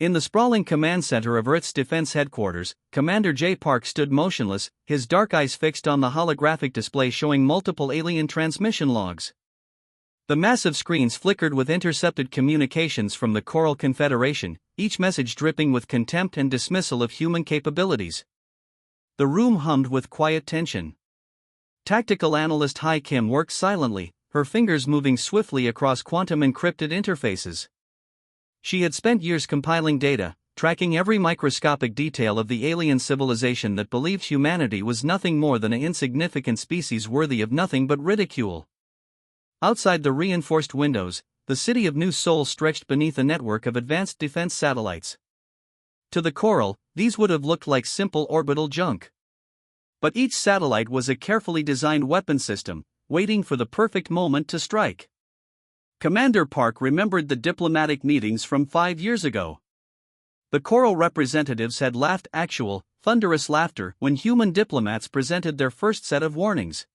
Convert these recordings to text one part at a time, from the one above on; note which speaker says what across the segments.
Speaker 1: In the sprawling command center of Earth's defense headquarters, Commander J. Park stood motionless, his dark eyes fixed on the holographic display showing multiple alien transmission logs. The massive screens flickered with intercepted communications from the Coral Confederation, each message dripping with contempt and dismissal of human capabilities. The room hummed with quiet tension. Tactical analyst Hai Kim worked silently, her fingers moving swiftly across quantum-encrypted interfaces. She had spent years compiling data, tracking every microscopic detail of the alien civilization that believed humanity was nothing more than an insignificant species worthy of nothing but ridicule. Outside the reinforced windows, the city of New Seoul stretched beneath a network of advanced defense satellites. To the Coral, these would have looked like simple orbital junk. But each satellite was a carefully designed weapon system, waiting for the perfect moment to strike. Commander Park remembered the diplomatic meetings from 5 years ago. The Coral representatives had laughed actual, thunderous laughter when human diplomats presented their first set of warnings.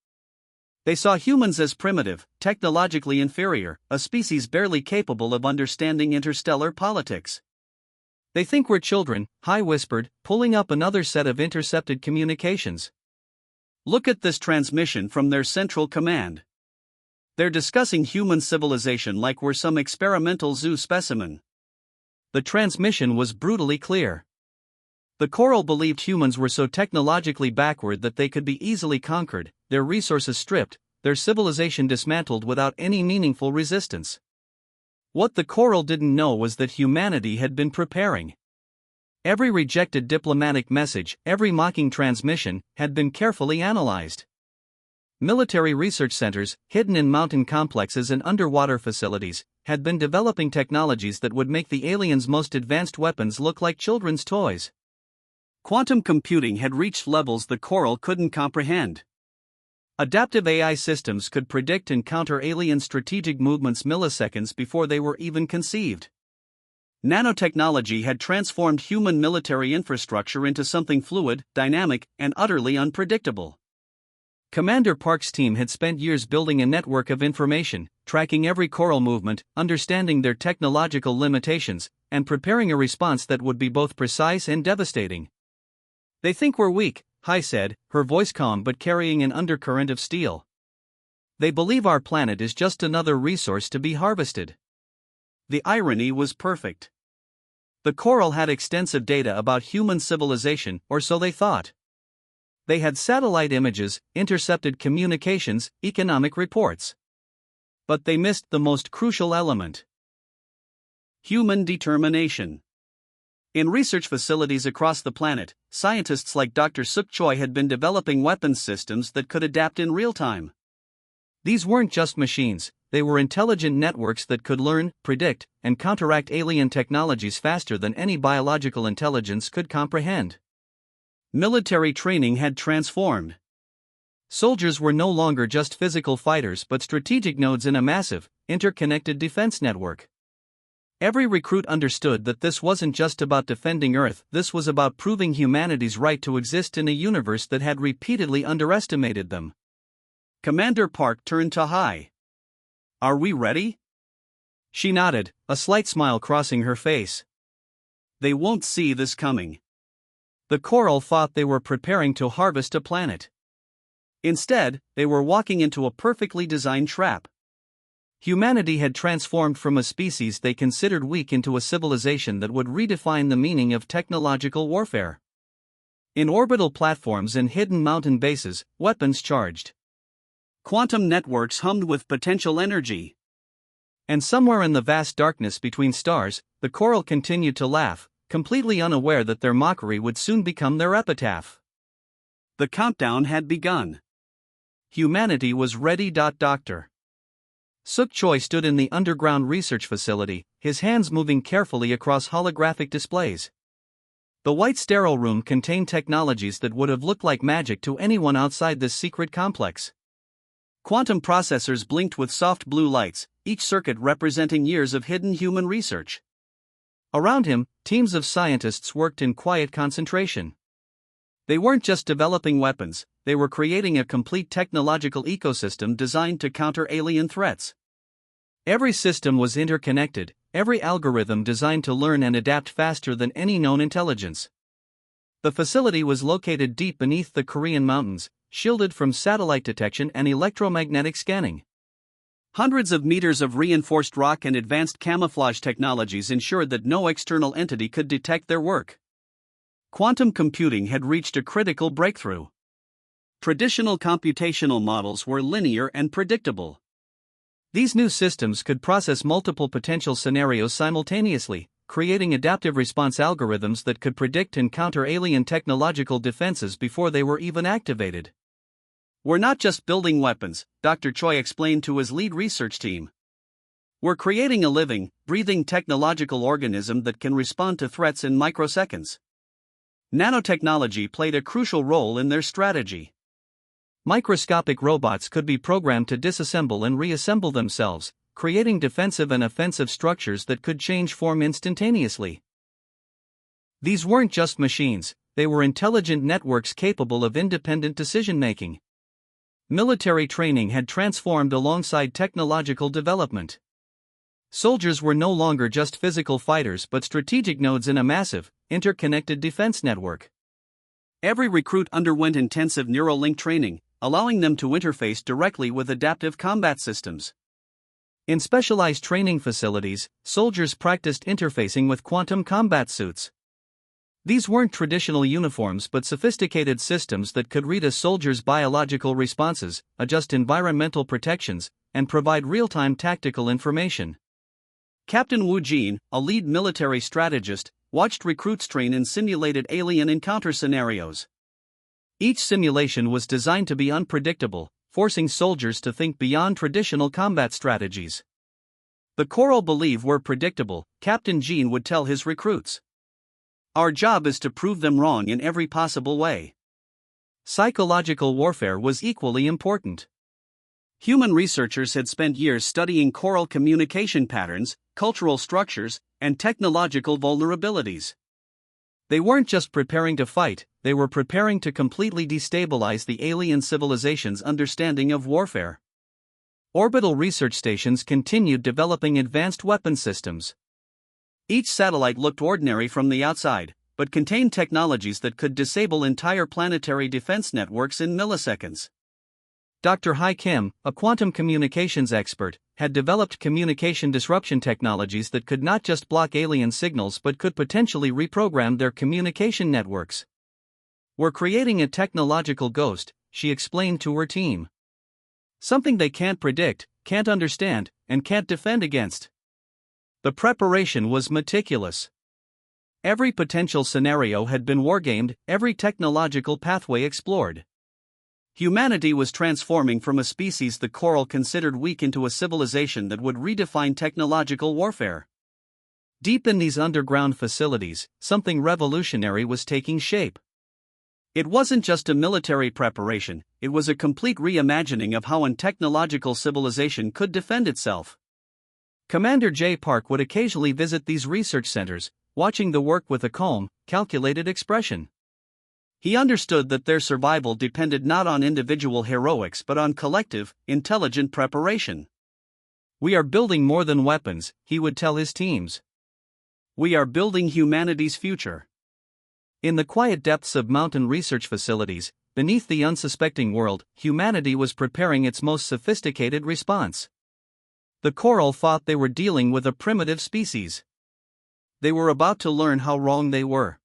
Speaker 1: They saw humans as primitive, technologically inferior, a species barely capable of understanding interstellar politics. "They think we're children," Hai whispered, pulling up another set of intercepted communications. "Look at this transmission from their central command. They're discussing human civilization like we're some experimental zoo specimen." The transmission was brutally clear. The Coral believed humans were so technologically backward that they could be easily conquered, their resources stripped, their civilization dismantled without any meaningful resistance. What the Coral didn't know was that humanity had been preparing. Every rejected diplomatic message, every mocking transmission, had been carefully analyzed. Military research centers, hidden in mountain complexes and underwater facilities, had been developing technologies that would make the aliens' most advanced weapons look like children's toys. Quantum computing had reached levels the Coral couldn't comprehend. Adaptive AI systems could predict and counter alien strategic movements milliseconds before they were even conceived. Nanotechnology had transformed human military infrastructure into something fluid, dynamic, and utterly unpredictable. Commander Park's team had spent years building a network of information, tracking every Coral movement, understanding their technological limitations, and preparing a response that would be both precise and devastating. "They think we're weak," Hai said, her voice calm but carrying an undercurrent of steel. "They believe our planet is just another resource to be harvested." The irony was perfect. The Coral had extensive data about human civilization, or so they thought. They had satellite images, intercepted communications, economic reports. But they missed the most crucial element: human determination. In research facilities across the planet, scientists like Dr. Suk Choi had been developing weapons systems that could adapt in real time. These weren't just machines, they were intelligent networks that could learn, predict, and counteract alien technologies faster than any biological intelligence could comprehend. Military training had transformed. Soldiers were no longer just physical fighters but strategic nodes in a massive, interconnected defense network. Every recruit understood that this wasn't just about defending Earth, this was about proving humanity's right to exist in a universe that had repeatedly underestimated them. Commander Park turned to Hai. "Are we ready?" She nodded, a slight smile crossing her face. "They won't see this coming." The Coral thought they were preparing to harvest a planet. Instead, they were walking into a perfectly designed trap. Humanity had transformed from a species they considered weak into a civilization that would redefine the meaning of technological warfare. In orbital platforms and hidden mountain bases, weapons charged. Quantum networks hummed with potential energy. And somewhere in the vast darkness between stars, the Coral continued to laugh, completely unaware that their mockery would soon become their epitaph. The countdown had begun. Humanity was ready. Dr. Suk Choi stood in the underground research facility, his hands moving carefully across holographic displays. The white sterile room contained technologies that would have looked like magic to anyone outside this secret complex. Quantum processors blinked with soft blue lights, each circuit representing years of hidden human research. Around him, teams of scientists worked in quiet concentration. They weren't just developing weapons, they were creating a complete technological ecosystem designed to counter alien threats. Every system was interconnected, every algorithm designed to learn and adapt faster than any known intelligence. The facility was located deep beneath the Korean mountains, shielded from satellite detection and electromagnetic scanning. Hundreds of meters of reinforced rock and advanced camouflage technologies ensured that no external entity could detect their work. Quantum computing had reached a critical breakthrough. Traditional computational models were linear and predictable. These new systems could process multiple potential scenarios simultaneously, creating adaptive response algorithms that could predict and counter alien technological defenses before they were even activated. "We're not just building weapons," Dr. Choi explained to his lead research team. "We're creating a living, breathing technological organism that can respond to threats in microseconds." Nanotechnology played a crucial role in their strategy. Microscopic robots could be programmed to disassemble and reassemble themselves, creating defensive and offensive structures that could change form instantaneously. These weren't just machines, they were intelligent networks capable of independent decision-making. Military training had transformed alongside technological development. Soldiers were no longer just physical fighters but strategic nodes in a massive, interconnected defense network. Every recruit underwent intensive neural link training, allowing them to interface directly with adaptive combat systems. In specialized training facilities, soldiers practiced interfacing with quantum combat suits. These weren't traditional uniforms but sophisticated systems that could read a soldier's biological responses, adjust environmental protections, and provide real-time tactical information. Captain Wu Jin, a lead military strategist, watched recruits train in simulated alien encounter scenarios. Each simulation was designed to be unpredictable, forcing soldiers to think beyond traditional combat strategies. "The Coral believe we're predictable," Captain Jin would tell his recruits. "Our job is to prove them wrong in every possible way." Psychological warfare was equally important. Human researchers had spent years studying coral communication patterns, cultural structures, and technological vulnerabilities. They weren't just preparing to fight, they were preparing to completely destabilize the alien civilization's understanding of warfare. Orbital research stations continued developing advanced weapon systems. Each satellite looked ordinary from the outside, but contained technologies that could disable entire planetary defense networks in milliseconds. Dr. Hai Kim, a quantum communications expert, had developed communication disruption technologies that could not just block alien signals but could potentially reprogram their communication networks. "We're creating a technological ghost," she explained to her team. "Something they can't predict, can't understand, and can't defend against." The preparation was meticulous. Every potential scenario had been wargamed, every technological pathway explored. Humanity was transforming from a species the Coral considered weak into a civilization that would redefine technological warfare. Deep in these underground facilities, something revolutionary was taking shape. It wasn't just a military preparation, it was a complete reimagining of how a technological civilization could defend itself. Commander J. Park would occasionally visit these research centers, watching the work with a calm, calculated expression. He understood that their survival depended not on individual heroics but on collective, intelligent preparation. "We are building more than weapons," he would tell his teams. "We are building humanity's future." In the quiet depths of mountain research facilities, beneath the unsuspecting world, humanity was preparing its most sophisticated response. The Coral thought they were dealing with a primitive species. They were about to learn how wrong they were.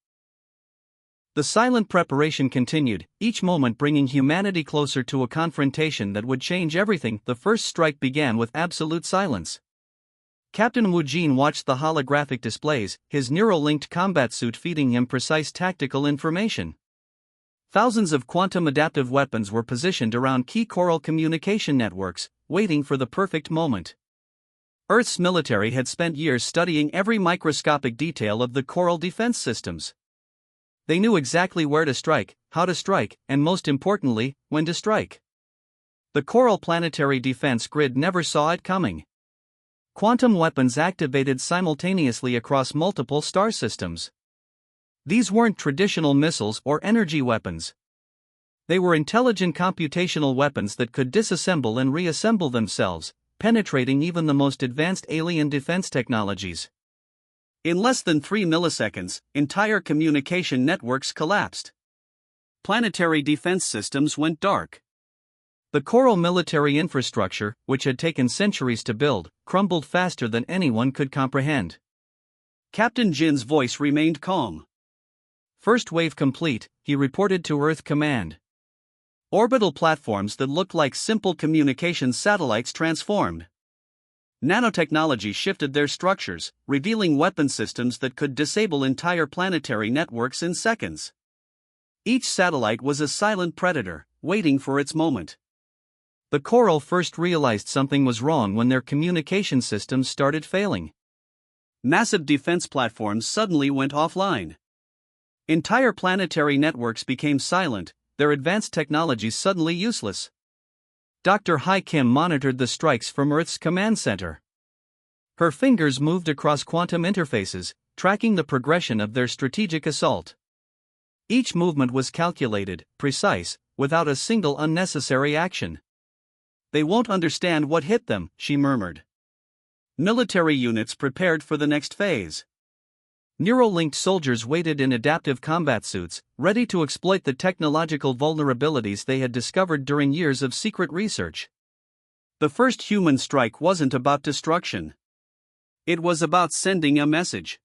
Speaker 1: The silent preparation continued, each moment bringing humanity closer to a confrontation that would change everything. The first strike began with absolute silence. Captain Wu Jin watched the holographic displays, his neural-linked combat suit feeding him precise tactical information. Thousands of quantum adaptive weapons were positioned around key Coral communication networks, waiting for the perfect moment. Earth's military had spent years studying every microscopic detail of the Coral defense systems. They knew exactly where to strike, how to strike, and most importantly, when to strike. The Coral planetary defense grid never saw it coming. Quantum weapons activated simultaneously across multiple star systems. These weren't traditional missiles or energy weapons. They were intelligent computational weapons that could disassemble and reassemble themselves, penetrating even the most advanced alien defense technologies. In less than 3 milliseconds, entire communication networks collapsed. Planetary defense systems went dark. The coral military infrastructure, which had taken centuries to build, crumbled faster than anyone could comprehend. Captain Jin's voice remained calm. First wave complete, he reported to Earth Command. Orbital platforms that looked like simple communications satellites transformed. Nanotechnology shifted their structures, revealing weapon systems that could disable entire planetary networks in seconds. Each satellite was a silent predator, waiting for its moment. The coral first realized something was wrong when their communication systems started failing. Massive defense platforms suddenly went offline. Entire planetary networks became silent, their advanced technologies suddenly useless. Dr. Hai Kim monitored the strikes from Earth's command center. Her fingers moved across quantum interfaces, tracking the progression of their strategic assault. Each movement was calculated, precise, without a single unnecessary action. "They won't understand what hit them," she murmured. Military units prepared for the next phase. Neuralinked soldiers waited in adaptive combat suits, ready to exploit the technological vulnerabilities they had discovered during years of secret research. The first human strike wasn't about destruction. It was about sending a message.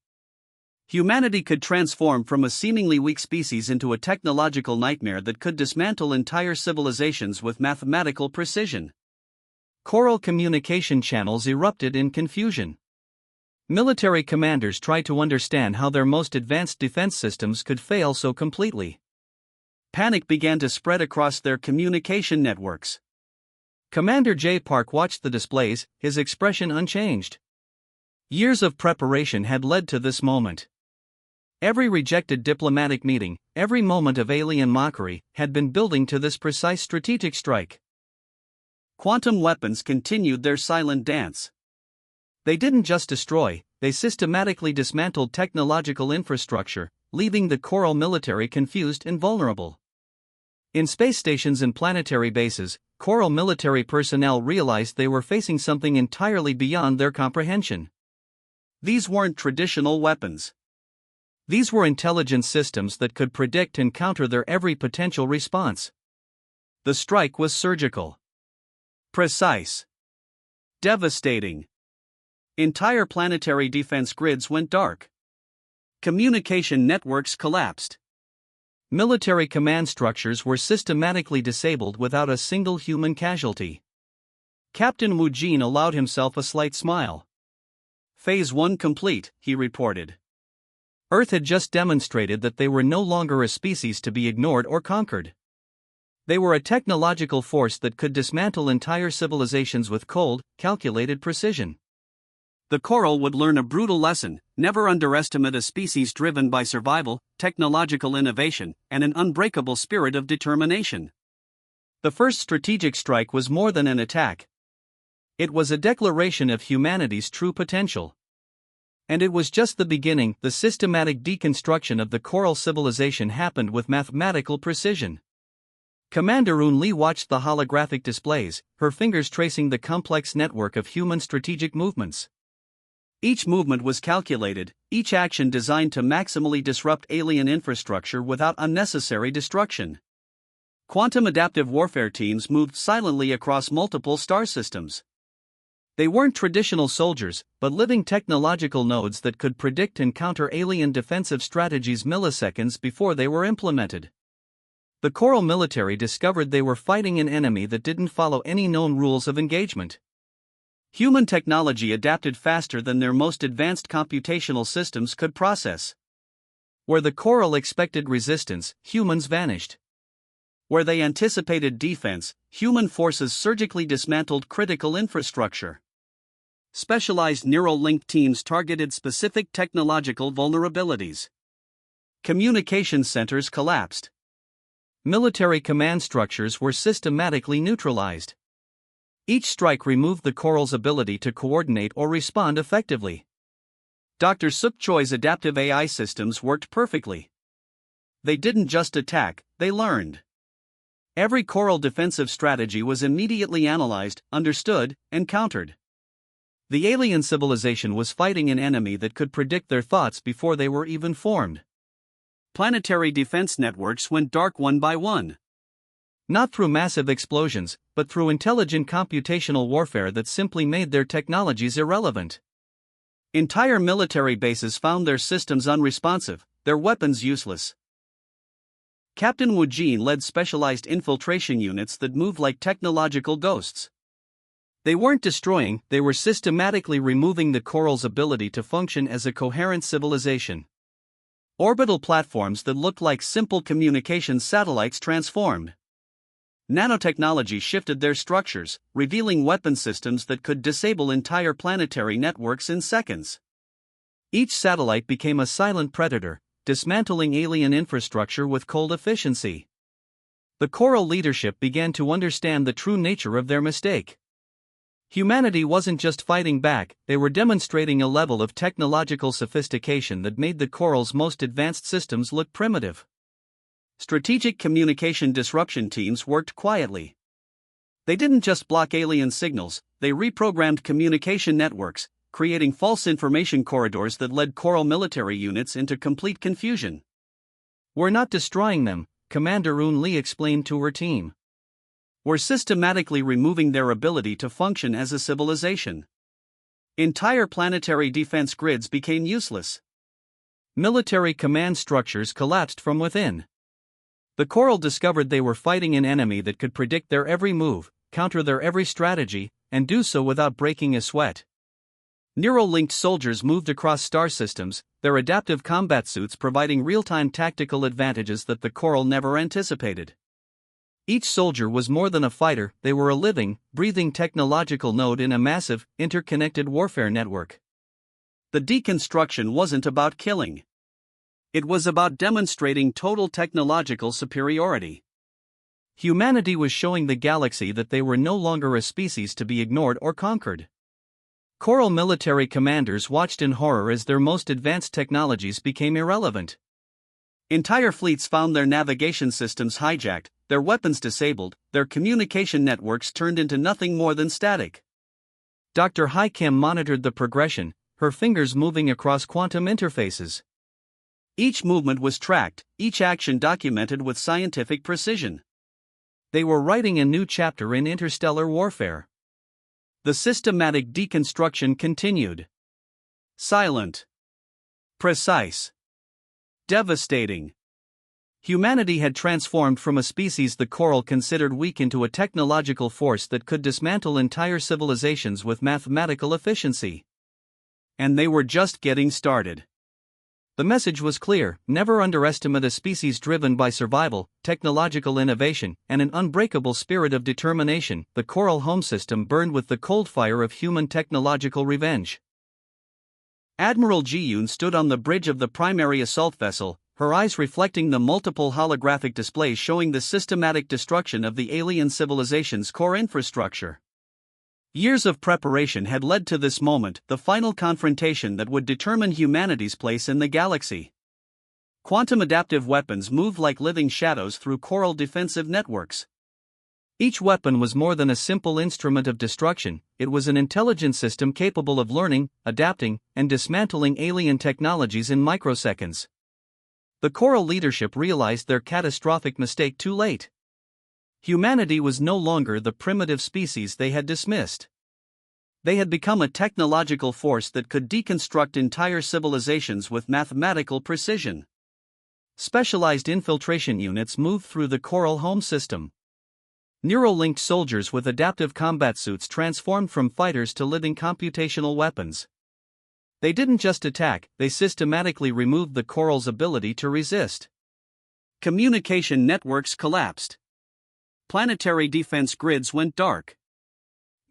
Speaker 1: Humanity could transform from a seemingly weak species into a technological nightmare that could dismantle entire civilizations with mathematical precision. Coral communication channels erupted in confusion. Military commanders tried to understand how their most advanced defense systems could fail so completely. Panic began to spread across their communication networks. Commander J. Park watched the displays, his expression unchanged. Years of preparation had led to this moment. Every rejected diplomatic meeting, every moment of alien mockery, had been building to this precise strategic strike. Quantum weapons continued their silent dance. They didn't just destroy, they systematically dismantled technological infrastructure, leaving the coral military confused and vulnerable. In space stations and planetary bases, coral military personnel realized they were facing something entirely beyond their comprehension. These weren't traditional weapons. These were intelligence systems that could predict and counter their every potential response. The strike was surgical. Precise. Devastating. Entire planetary defense grids went dark. Communication networks collapsed. Military command structures were systematically disabled without a single human casualty. Captain Wu Jin allowed himself a slight smile. Phase 1 complete, he reported. Earth had just demonstrated that they were no longer a species to be ignored or conquered. They were a technological force that could dismantle entire civilizations with cold, calculated precision. The coral would learn a brutal lesson: never underestimate a species driven by survival, technological innovation, and an unbreakable spirit of determination. The first strategic strike was more than an attack. It was a declaration of humanity's true potential. And it was just the beginning. The systematic deconstruction of the coral civilization happened with mathematical precision. Commander Un Lee watched the holographic displays, her fingers tracing the complex network of human strategic movements. Each movement was calculated, each action designed to maximally disrupt alien infrastructure without unnecessary destruction. Quantum adaptive warfare teams moved silently across multiple star systems. They weren't traditional soldiers, but living technological nodes that could predict and counter alien defensive strategies milliseconds before they were implemented. The coral military discovered they were fighting an enemy that didn't follow any known rules of engagement. Human technology adapted faster than their most advanced computational systems could process. Where the coral expected resistance, humans vanished. Where they anticipated defense, human forces surgically dismantled critical infrastructure. Specialized neural link teams targeted specific technological vulnerabilities. Communication centers collapsed. Military command structures were systematically neutralized. Each strike removed the coral's ability to coordinate or respond effectively. Dr. Suk Choi's adaptive AI systems worked perfectly. They didn't just attack, they learned. Every coral defensive strategy was immediately analyzed, understood, and countered. The alien civilization was fighting an enemy that could predict their thoughts before they were even formed. Planetary defense networks went dark one by one. Not through massive explosions, but through intelligent computational warfare that simply made their technologies irrelevant. Entire military bases found their systems unresponsive, their weapons useless. Captain Wu Jin led specialized infiltration units that moved like technological ghosts. They weren't destroying, they were systematically removing the coral's ability to function as a coherent civilization. Orbital platforms that looked like simple communications satellites transformed. Nanotechnology shifted their structures, revealing weapon systems that could disable entire planetary networks in seconds. Each satellite became a silent predator, dismantling alien infrastructure with cold efficiency. The coral leadership began to understand the true nature of their mistake. Humanity wasn't just fighting back, they were demonstrating a level of technological sophistication that made the coral's most advanced systems look primitive. Strategic communication disruption teams worked quietly. They didn't just block alien signals, they reprogrammed communication networks, creating false information corridors that led coral military units into complete confusion. "We're not destroying them," Commander Un Li explained to her team. "We're systematically removing their ability to function as a civilization." Entire planetary defense grids became useless. Military command structures collapsed from within. The coral discovered they were fighting an enemy that could predict their every move, counter their every strategy, and do so without breaking a sweat. Neural-linked soldiers moved across star systems, their adaptive combat suits providing real-time tactical advantages that the coral never anticipated. Each soldier was more than a fighter, they were a living, breathing technological node in a massive, interconnected warfare network. The deconstruction wasn't about killing. It was about demonstrating total technological superiority. Humanity was showing the galaxy that they were no longer a species to be ignored or conquered. Coral military commanders watched in horror as their most advanced technologies became irrelevant. Entire fleets found their navigation systems hijacked, their weapons disabled, their communication networks turned into nothing more than static. Dr. Hai Kim monitored the progression, her fingers moving across quantum interfaces. Each movement was tracked, each action documented with scientific precision. They were writing a new chapter in interstellar warfare. The systematic deconstruction continued. Silent. Precise. Devastating. Humanity had transformed from a species the coral considered weak into a technological force that could dismantle entire civilizations with mathematical efficiency. And they were just getting started. The message was clear: never underestimate a species driven by survival, technological innovation, and an unbreakable spirit of determination. The coral home system burned with the cold fire of human technological revenge. Admiral Ji-yoon stood on the bridge of the primary assault vessel, her eyes reflecting the multiple holographic displays showing the systematic destruction of the alien civilization's core infrastructure. Years of preparation had led to this moment, the final confrontation that would determine humanity's place in the galaxy. Quantum adaptive weapons moved like living shadows through coral defensive networks. Each weapon was more than a simple instrument of destruction, it was an intelligent system capable of learning, adapting, and dismantling alien technologies in microseconds. The coral leadership realized their catastrophic mistake too late. Humanity was no longer the primitive species they had dismissed. They had become a technological force that could deconstruct entire civilizations with mathematical precision. Specialized infiltration units moved through the coral home system. Neural-linked soldiers with adaptive combat suits transformed from fighters to living computational weapons. They didn't just attack, they systematically removed the coral's ability to resist. Communication networks collapsed. Planetary defense grids went dark.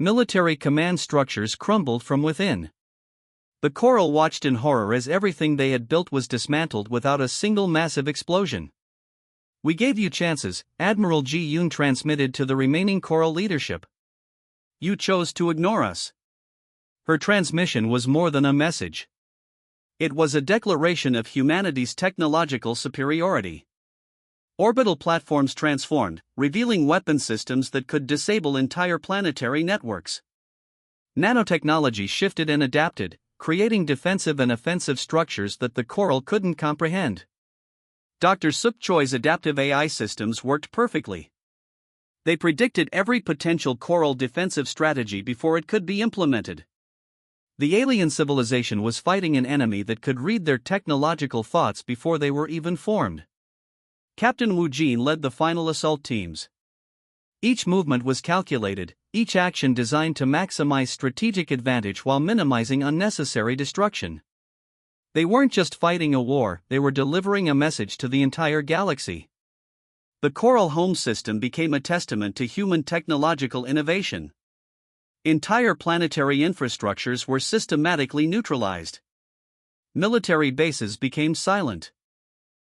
Speaker 1: Military command structures crumbled from within. The coral watched in horror as everything they had built was dismantled without a single massive explosion. "We gave you chances," Admiral Ji-yoon transmitted to the remaining coral leadership. "You chose to ignore us." Her transmission was more than a message. It was a declaration of humanity's technological superiority. Orbital platforms transformed, revealing weapon systems that could disable entire planetary networks. Nanotechnology shifted and adapted, creating defensive and offensive structures that the Coral couldn't comprehend. Dr. Suk Choi's adaptive AI systems worked perfectly. They predicted every potential Coral defensive strategy before it could be implemented. The alien civilization was fighting an enemy that could read their technological thoughts before they were even formed. Captain Wu Jin led the final assault teams. Each movement was calculated, each action designed to maximize strategic advantage while minimizing unnecessary destruction. They weren't just fighting a war, they were delivering a message to the entire galaxy. The Coral Home system became a testament to human technological innovation. Entire planetary infrastructures were systematically neutralized. Military bases became silent.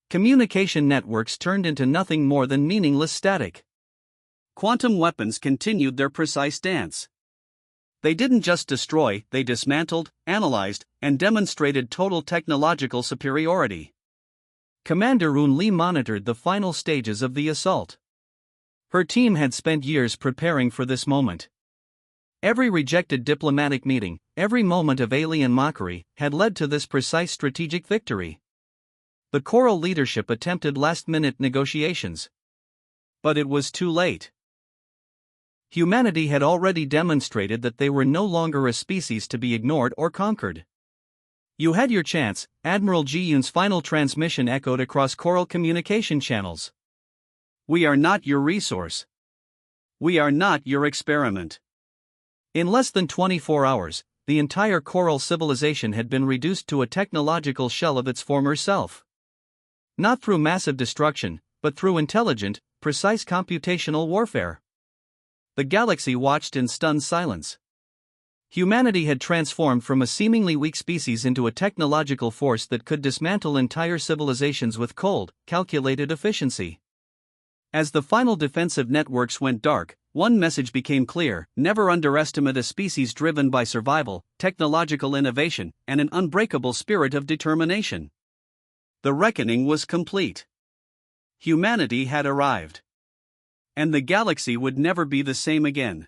Speaker 1: Communication networks turned into nothing more than meaningless static. Quantum weapons continued their precise dance. They didn't just destroy, they dismantled, analyzed, and demonstrated total technological superiority. Commander Rune Lee monitored the final stages of the assault. Her team had spent years preparing for this moment. Every rejected diplomatic meeting, every moment of alien mockery, had led to this precise strategic victory. The Coral leadership attempted last-minute negotiations. But it was too late. Humanity had already demonstrated that they were no longer a species to be ignored or conquered. You had your chance, Admiral Ji Yun's final transmission echoed across Coral communication channels. We are not your resource. We are not your experiment. In less than 24 hours, the entire Coral civilization had been reduced to a technological shell of its former self. Not through massive destruction, but through intelligent, precise computational warfare. The galaxy watched in stunned silence. Humanity had transformed from a seemingly weak species into a technological force that could dismantle entire civilizations with cold, calculated efficiency. As the final defensive networks went dark, one message became clear: never underestimate a species driven by survival, technological innovation, and an unbreakable spirit of determination. The reckoning was complete. Humanity had arrived. And the galaxy would never be the same again.